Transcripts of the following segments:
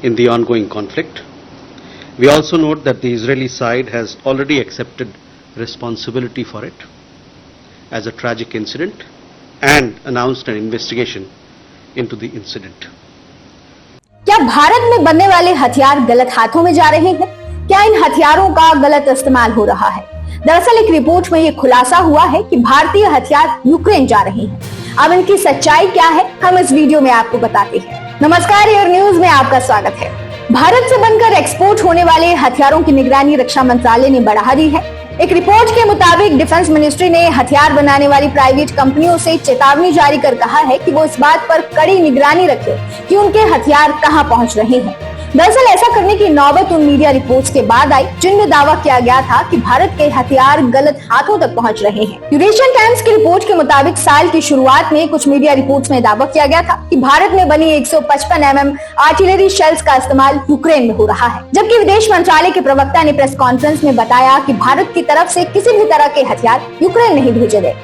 in the ongoing conflict. We also note that the Israeli side has already accepted responsibility for it as a tragic incident and announced an investigation into the incident. क्या भारत में बनने वाले हथियार गलत हाथों में जा रहे हैं? क्या इन हथियारों का गलत इस्तेमाल हो रहा है? दरअसल एक रिपोर्ट में ये खुलासा हुआ है कि भारतीय हथियार यूक्रेन जा रहे हैं। अब इनकी सच्चाई क्या है, हम इस वीडियो में आपको बताते हैं। नमस्कार, एयर न्यूज में आपका स्वागत है। भारत से बनकर एक्सपोर्ट होने वाले हथियारों की निगरानी रक्षा मंत्रालय ने बढ़ा दी है। एक रिपोर्ट के मुताबिक डिफेंस मिनिस्ट्री ने हथियार बनाने वाली प्राइवेट कंपनियों से चेतावनी जारी कर कहा है कि वो इस बात पर कड़ी निगरानी रखें कि उनके हथियार कहां पहुंच रहे हैं। दरअसल ऐसा करने की नौबत उन मीडिया रिपोर्ट्स के बाद आई जिनमें दावा किया गया था कि भारत के हथियार गलत हाथों तक पहुंच रहे हैं। यूरेशियन टाइम्स की रिपोर्ट के मुताबिक साल की शुरुआत में कुछ मीडिया रिपोर्ट्स में दावा किया गया था कि भारत में बनी 155 mm आर्टिलरी शेल्स का इस्तेमाल यूक्रेन में हो रहा है, जबकि विदेश मंत्रालय के प्रवक्ता ने प्रेस कॉन्फ्रेंस में बताया कि भारत की तरफ से किसी भी तरह के हथियार यूक्रेन नहीं भेजे गए।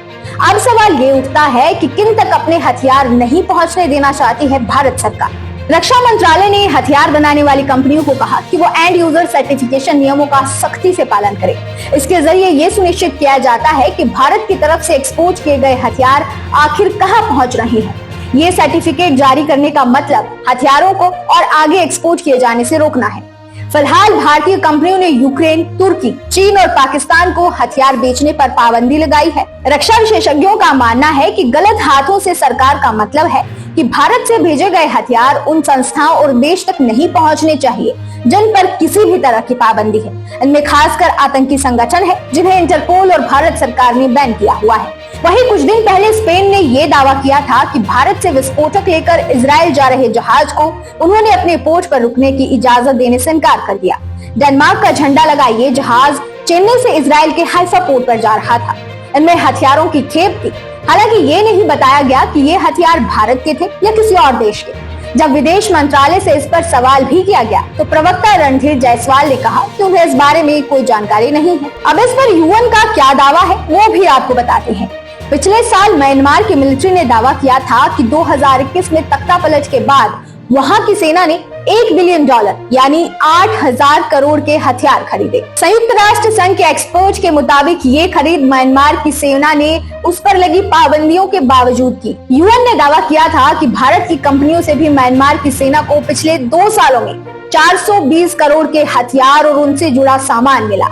अब सवाल ये उठता है कि किन तक अपने हथियार नहीं पहुंचने देना चाहती है भारत सरकार। रक्षा मंत्रालय ने हथियार बनाने वाली कंपनियों को कहा कि वो एंड यूजर सर्टिफिकेशन नियमों का सख्ती से पालन करें। इसके जरिए ये सुनिश्चित किया जाता है कि भारत की तरफ से एक्सपोर्ट किए गए हथियार आखिर कहां पहुंच रहे हैं। ये सर्टिफिकेट जारी करने का मतलब हथियारों को और आगे एक्सपोर्ट किए जाने से रोकना है। फिलहाल भारतीय कंपनियों ने यूक्रेन, तुर्की, चीन और पाकिस्तान को हथियार बेचने पर पाबंदी लगाई है। रक्षा विशेषज्ञों का मानना है कि गलत हाथों से सरकार का मतलब है कि भारत से भेजे गए हथियार उन संस्थाओं और देश तक नहीं पहुंचने चाहिए जिन पर किसी भी तरह की पाबंदी है। इनमें खासकर आतंकी संगठन है जिन्हें इंटरपोल और भारत सरकार ने बैन किया हुआ है। वहीं कुछ दिन पहले स्पेन ने ये दावा किया था कि भारत से विस्फोटक लेकर इजराइल जा रहे जहाज को उन्होंने अपने पोर्ट पर रुकने की इजाजत देने से इनकार कर दिया। डेनमार्क का झंडा लगा ये जहाज चेन्नई से इजराइल के हाइफा पोर्ट पर जा रहा था। इनमें हथियारों की खेप थी। हालांकि ये नहीं बताया गया कि ये हथियार भारत के थे या किसी और देश के। जब विदेश मंत्रालय से इस पर सवाल भी किया गया तो प्रवक्ता रणधीर जायसवाल ने कहा कि उन्हें इस बारे में कोई जानकारी नहीं है। अब इस पर यूएन का क्या दावा है वो भी आपको बताते हैं। पिछले साल म्यांमार की मिलिट्री ने दावा किया था कि 2021 में तख्तापलट के बाद वहां की सेना ने $1 बिलियन यानी 8,000 करोड़ के हथियार खरीदे। संयुक्त राष्ट्र संघ के एक्सपर्ट के मुताबिक ये खरीद म्यांमार की सेना ने उस पर लगी पाबंदियों के बावजूद की। यूएन ने दावा किया था कि भारत की कंपनियों से भी म्यांमार की सेना को पिछले 2 सालों में 420 करोड़ के हथियार और उनसे जुड़ा सामान मिला।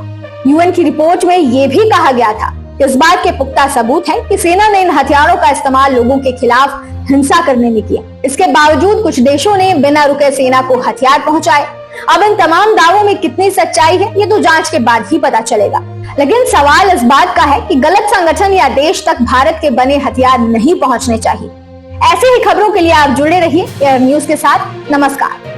यूएन की रिपोर्ट में ये भी कहा गया था इस बात के पुख्ता सबूत है कि सेना ने इन हथियारों का इस्तेमाल लोगों के खिलाफ हिंसा करने में किया। इसके बावजूद कुछ देशों ने बिना रुके सेना को हथियार पहुंचाए। अब इन तमाम दावों में कितनी सच्चाई है ये तो जांच के बाद ही पता चलेगा, लेकिन सवाल इस बात का है कि गलत संगठन या देश तक भारत के बने हथियार नहीं पहुंचने चाहिए। ऐसी ही खबरों के लिए आप जुड़े रहिए एयर न्यूज के साथ। नमस्कार।